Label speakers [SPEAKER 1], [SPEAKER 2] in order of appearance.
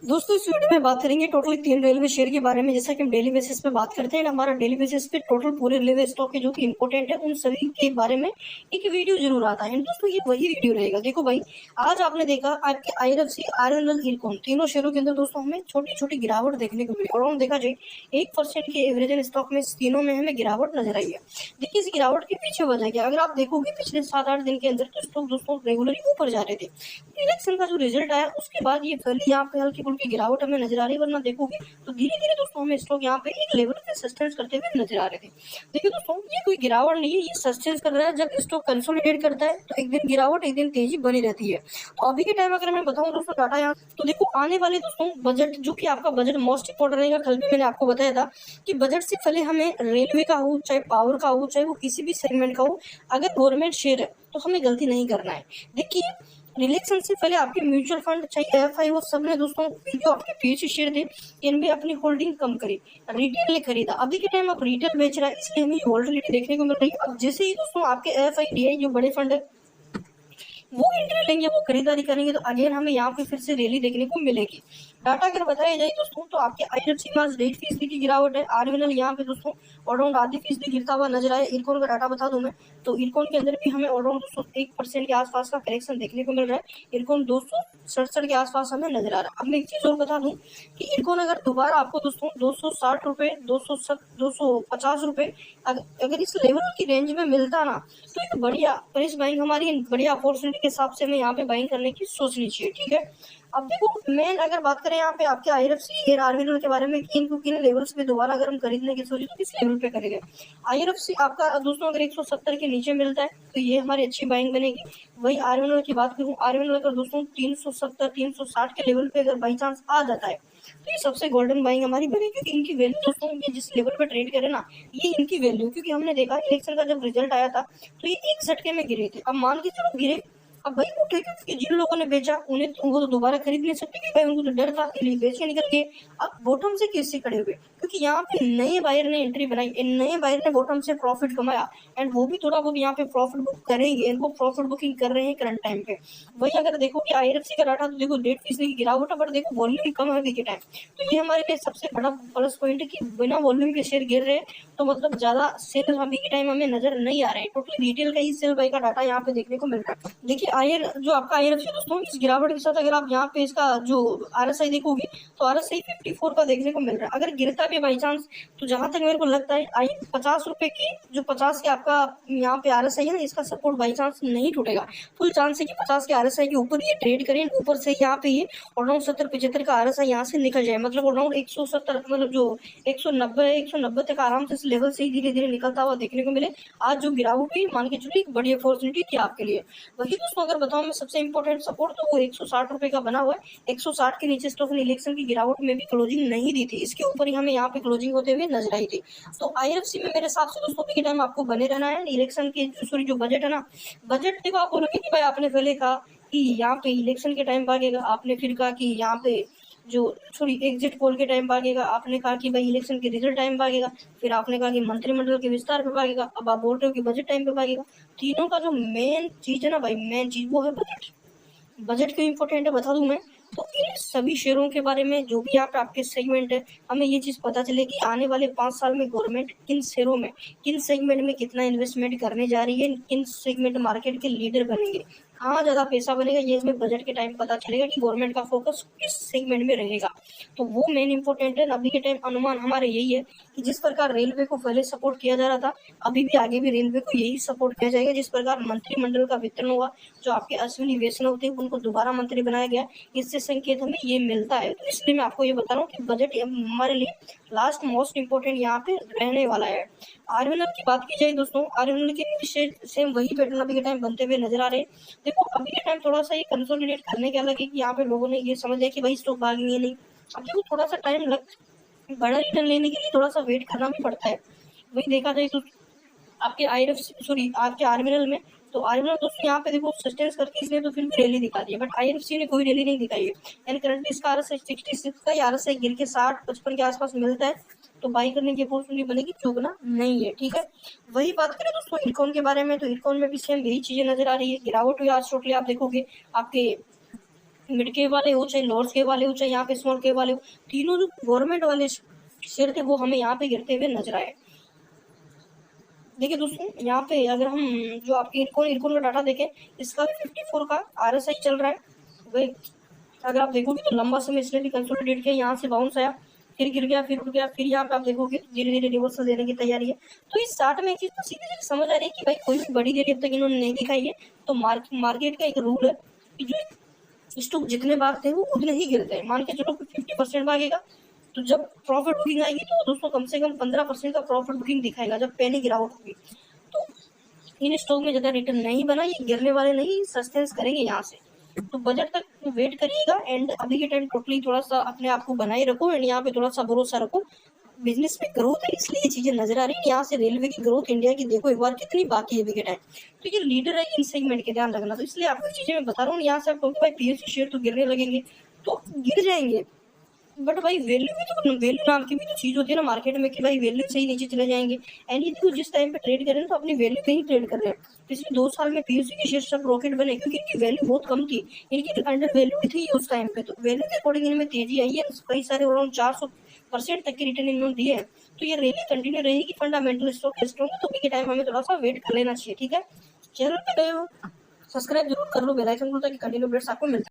[SPEAKER 1] दोस्तों इस वीडियो में बात करेंगे टोटल 3 रेलवे शेयर के बारे में। जैसा कि हम डेली बेसिस पे बात करते हैं, हमारा डेली बेसिस पे टोटल पूरे रेलवे स्टॉक के जो कि इंपॉर्टेंट है उन सभी के बारे में एक वीडियो जरूर आता है। दोस्तों ये वही वीडियो रहेगा। देखो भाई, आज आपने देखा आपके आईआरएफसी, आरएनएल, इरकॉन तीनों शेयरों के अंदर दोस्तों हमें छोटी छोटी गिरावट देखने को मिली। और हम देखा जाए 1% के एवरेज स्टॉक में तीनों में हमें गिरावट नजर आई है। देखिए इस गिरावट के पीछे वजह क्या, अगर आप देखोगे पिछले 7-8 दिन के अंदर तो स्टॉक दोस्तों रेगुलरली ऊपर जा रहे थे। इलेक्शन का जो रिजल्ट आया उसके बाद ये पहले यहाँ पे हल्की फुल्की गिरावट हमें नजर आ रही है, वरना देखोगे तो धीरे धीरे दोस्तों हमें स्टॉक यहाँ पे एक लेवल पे सस्टेन करते हुए नजर आ रहे थे। देखिए दोस्तों ये कोई गिरावट नहीं है, ये सस्टेन कर रहा है। जब स्टॉक कंसोलिडेट करता है तो एक दिन गिरावट एक दिन तेजी बनी रहती है। तो अभी के टाइम अगर मैं बताऊं दोस्तों टाटा यहाँ, तो देखो आने वाले दोस्तों बजट, जो कि आपका बजट मोस्ट इंपॉर्टेंट रहेगा। कल भी मैंने आपको बताया था कि बजट से पहले हमें रेलवे का हो, चाहे पावर का हो, चाहे वो किसी भी सेगमेंट का हो, अगर गवर्नमेंट शेयर है तो हमें गलती नहीं करना है। देखिए इलेक्शन से पहले आपके म्यूचुअल फंड चाहे एफआई वो सब ने दोस्तों जो आपके पीएसयू शेयर थे इनमें अपनी होल्डिंग कम करी, रिटेल ने खरीदा। अभी के टाइम आप रिटेल बेच रहा है, इसलिए हमें वोलेटिलिटी देखने को मिल रही है। अब जैसे ही दोस्तों आपके एफआई डीआई जो बड़े फंड है वो एंट्री लेंगे, वो खरीदारी करेंगे, तो अगेन हमें यहाँ पे फिर से रैली देखने को मिलेगी। डाटा अगर बताया जाए दोस्तों तो आपके आईएफसी में 1.5% की गिरावट है। आरबीएल यहाँ पे दोस्तों अराउंड आधी फीसदी गिरता हुआ नजर आया। इरकॉन का डाटा बता दूं मैं, तो इरकॉन के अंदर भी हमें अराउंड 1% के आसपास का करेक्शन देखने को मिल रहा है। इरकॉन 267 के आसपास हमें नजर आ रहा है। अब मैं एक चीज और बता दूं कि इरकॉन अगर दोबारा आपको दोस्तों 260 रुपए, 250 रुपए अगर इस लेवल की रेंज में मिलता ना, तो एक बढ़िया प्रेस बाइंग, हमारी बढ़िया अपॉर्चुनिटी के हिसाब से हमें यहाँ पे बाइंग करने की सोचनी चाहिए। ठीक है, अब देखो मेन अगर बात करें यहाँ पे आपके आईआरएफसी आरबीएल के बारे में कि इनको किन लेवल्स पे दोबारा अगर हम खरीदने की सोचे तो किस लेवल पे करेंगे। आईआरएफसी आपका दोस्तों अगर 170 के नीचे मिलता है तो ये हमारी अच्छी बाइंग बनेगी। वही आरबीएल की बात करूँ, आरबीएल अगर दोस्तों 370 360 के लेवल पे अगर बाई चांस आ जाता है तो ये सबसे गोल्डन बाइंग हमारी बनेगी, क्योंकि इनकी वैल्यू दोस्तों ये जिस लेवल पे ट्रेड करे ना, ये इनकी वैल्यू, क्योंकि हमने देखा इलेक्शन का जब रिजल्ट आया था तो ये एक झटके में गिरे थे। अब मान के चलो गिरे, अब भाई वो ठीक है कि जिन लोगों ने बेचा उन्हें वो तो दोबारा खरीद नहीं सकते, कि भाई उनको तो डर था इसलिए बेच के निकल गए। अब बॉटम से कैसे खड़े हुए, क्योंकि यहाँ पे नए बायर ने एंट्री बनाई, नए बायर ने बॉटम से प्रॉफिट कमाया, एंड वो भी थोड़ा बहुत यहाँ पे प्रॉफिट बुक करेंगे, इनको प्रॉफिट बुकिंग कर रहे हैं करंट टाइम पे। वही अगर देखो कि आईआरएफसी का डाटा तो देखो 1.5% की गिरावट है, पर देखो वॉल्यूम कम है अभी के टाइम। तो ये हमारे लिए सबसे बड़ा प्लस पॉइंट है कि बिना वॉल्यूम के शेयर गिर रहे हैं, तो मतलब ज्यादा सेल अभी के टाइम हमें नजर नहीं आ रहे हैं। टोटली रिटेल का ही सेल बाई का डाटा यहाँ पे देखने को मिल रहा है। देखिए आयर जो आपका आईआरएफसी दोस्तों इस गिरावट के साथ अगर आप यहाँ पे इसका जो आरएसआई देखोगे तो आरएसआई 54 का देखने को मिल रहा है। अगर गिरता भी बाई चांस तो जहां तक मेरे को लगता है आई 50 रुपए की जो 50 के आपका यहाँ पे आरएसआई है ना, इसका सपोर्ट बाई चांस नहीं टूटेगा। फुल चांस है कि 50 के आरएसआई के ऊपर ये ट्रेड करें, ऊपर से यहाँ पे ये अराउंड 70-75 का आरएसआई यहाँ से निकल जाए, मतलब अराउंड 170, मतलब जो 190 तक आराम से इस लेवल से ही धीरे धीरे निकलता हुआ देखने को मिले। आज जो गिरावट हुई मान के चलिए एक बड़ी अपॉर्चुनिटी थी आपके लिए। वही दोस्तों अगर बताऊं मैं सबसे इंपॉर्टेंट सपोर्ट तो वो 160 रुपए का बना हुआ है। 160 के नीचे स्टॉक ने इलेक्शन की गिरावट में भी क्लोजिंग नहीं दी थी, इसके ऊपर ही हमें यहाँ पे क्लोजिंग होते हुए नजर आई थी। तो आईआरएफसी में मेरे हिसाब से दोस्तों के टाइम आपको बने रहना है। इलेक्शन के सॉरी जो बजट है ना, बजट देखो आप बोलोगे कि भाई आपने पहले कहा कि यहाँ पे इलेक्शन के टाइम भागेगा, आपने फिर कहा कि यहाँ पे जो सॉरी एग्जिट पोल के टाइम भागेगा, आपने कहा कि भाई इलेक्शन के रिजल्ट टाइम भागेगा, फिर आपने कहा कि मंत्रिमंडल के विस्तार पे भागेगा, अब आप बोल रहे हो कि बजट टाइम पे भागेगा। तीनों का जो मेन चीज है ना भाई, मेन चीज वो है बजट। बजट क्यों इंपॉर्टेंट है बता दूं मैं, तो इन सभी शेयरों के बारे में जो भी यहाँ पे आपके सेगमेंट है, हमें ये चीज पता चले कि आने वाले 5 साल में गवर्नमेंट किन शेयरों में, किन सेगमेंट में कितना इन्वेस्टमेंट करने जा रही है, किन सेगमेंट मार्केट के लीडर बनेंगे, कहाँ ज्यादा पैसा बनेगा, ये हमें बजट के टाइम पता चलेगा कि गवर्नमेंट का फोकस किस सेगमेंट में रहेगा। तो वो मेन इंपॉर्टेंट है। अभी के टाइम अनुमान हमारे यही है कि जिस प्रकार रेलवे को पहले सपोर्ट किया जा रहा था, अभी भी आगे भी रेलवे को यही सपोर्ट किया जाएगा। जिस प्रकार मंत्रिमंडल का वितरण हुआ, जो आपके अश्विनी वैष्णव थे उनको दोबारा मंत्री बनाया गया, इससे संकेत हमें ये मिलता है। तो इसलिए मैं आपको ये बता रहा हूँ कि बजट हमारे लिए लास्ट मोस्ट इम्पोर्टेंट यहाँ पे रहने वाला है। आरबीएल की बात की जाए दोस्तों, आरबीएल के शेयर सेम वही पैटर्न अभी के टाइम बनते हुए नजर आ रहे हैं। देखो अभी के टाइम थोड़ा सा ये कंसोलिडेट करने के अलग है कि यहाँ पे लोगों ने ये समझ लिया कि भाई स्टॉक भागेंगे नहीं। अब देखो थोड़ा सा टाइम लग, बड़ा रिटर्न लेने के लिए थोड़ा सा वेट करना भी पड़ता है। वही देखा जाए तो आपके आईआरएफसी सॉरी आपके आरबीएल में, तो आरबीएल दोस्तों यहाँ पे देखो सस्टेंस करके इसलिए तो फिर भी रैली दिखा दी है, बट आईआरएफसी ने कोई रैली नहीं दिखाई है। यानी करंटली इसका आरएसआई 66 का, आरएसआई गिर के 60-55 के आसपास मिलता है, तो बाई करने की अपॉर्चुनिटी बनेगी, चूकना नहीं है। ठीक है, वही बात करें दोस्तों इरकॉन के बारे में, तो इरकॉन में भी सेम यही चीजें नजर आ रही है। गिरावट हुई आज टोटली आप देखोगे आपके मिड कैप वाले हो चाहे लोअर कैप वाले हो चाहे यहाँ पे स्मॉल कैप वाले हो, तीनों जो गवर्नमेंट वाले शेयर थे वो हमें यहाँ पे गिरते हुए नजर आए। देखिए दोस्तों, यहाँ पे अगर हम जो आपके इरकोन का डाटा देखें, इसका भी 54 का RSI चल रहा है। वही अगर आप देखोगे तो लंबा समय इसने भी कंसोलिडेट किया, यहाँ से बाउंस आया, फिर गिर गया, फिर उठ गया, फिर यहाँ पे आप देखोगे धीरे धीरे रिवर्सल देने की तैयारी है। तो इस चार्ट में एक चीज तो सीधे सीधे समझ आ रही है कि भाई कोई भी बड़ी देरी अब तक इन्होंने नहीं दिखाई है। तो मार्केट का एक रूल है कि जो स्टॉक जितने भागते हैं वो उतने ही गिरते हैं। मान के चलो 50% भागेगा, तो जब प्रॉफिट बुकिंग आएगी तो दोस्तों कम से कम 15% का प्रॉफिट बुकिंग दिखाएगा जब पहली गिरावट होगी। तो इन स्टॉक में ज्यादा रिटर्न नहीं बना, ये गिरने वाले नहीं, सस्टेंस करेंगे यहाँ से। तो बजट तक वेट करिएगा एंड अभी के टाइम टोटली थोड़ा सा अपने आप को बनाए रखो एंड यहाँ पे थोड़ा सा भरोसा रखो। बिजनेस में ग्रोथ है इसलिए चीजें नजर आ रही है। यहाँ से रेलवे की ग्रोथ इंडिया की देखो एक बार कितनी बाकी है अभी के टाइम। तो ये लीडर है इन सेगमेंट के, ध्यान रखना। तो इसलिए आपको चीजें मैं बता रहा हूँ। यहाँ से आप भाई PSU शेयर तो गिरने लगेंगे तो गिर जाएंगे, बट भाई वैल्यू भी तो, वैल्यू नाम की भी तो चीज होती है ना मार्केट में कि भाई वैल्यू से ही नीचे चले जाएंगे। एंड ये देखो जिस टाइम पे ट्रेड कर रहे हैं तो अपनी वैल्यू पे ही ट्रेड कर रहे हैं। पिछले 2 साल में PSU के शेयर सब रॉकेट बने क्योंकि इनकी वैल्यू बहुत कम थी, इनकी अंडर वैल्यू भी थी उस टाइम पे। तो वैल्यू के अकॉर्डिंग इनमें तेजी आई है, कई सारे अराउंड 400% तक की रिटर्न इन्होंने दिए है। तो ये रैली कंटिन्यू रहेगी, फंडामेंटल स्टॉक स्ट्रॉन्ग है, तो अभी के टाइम हमें थोड़ा सा वेट कर लेना चाहिए। ठीक है, चैनल पे गए हो सब्सक्राइब जरूर कर लो, बेल आइकन को, ताकि कंटिन्यू अपडेट्स आपको मिलते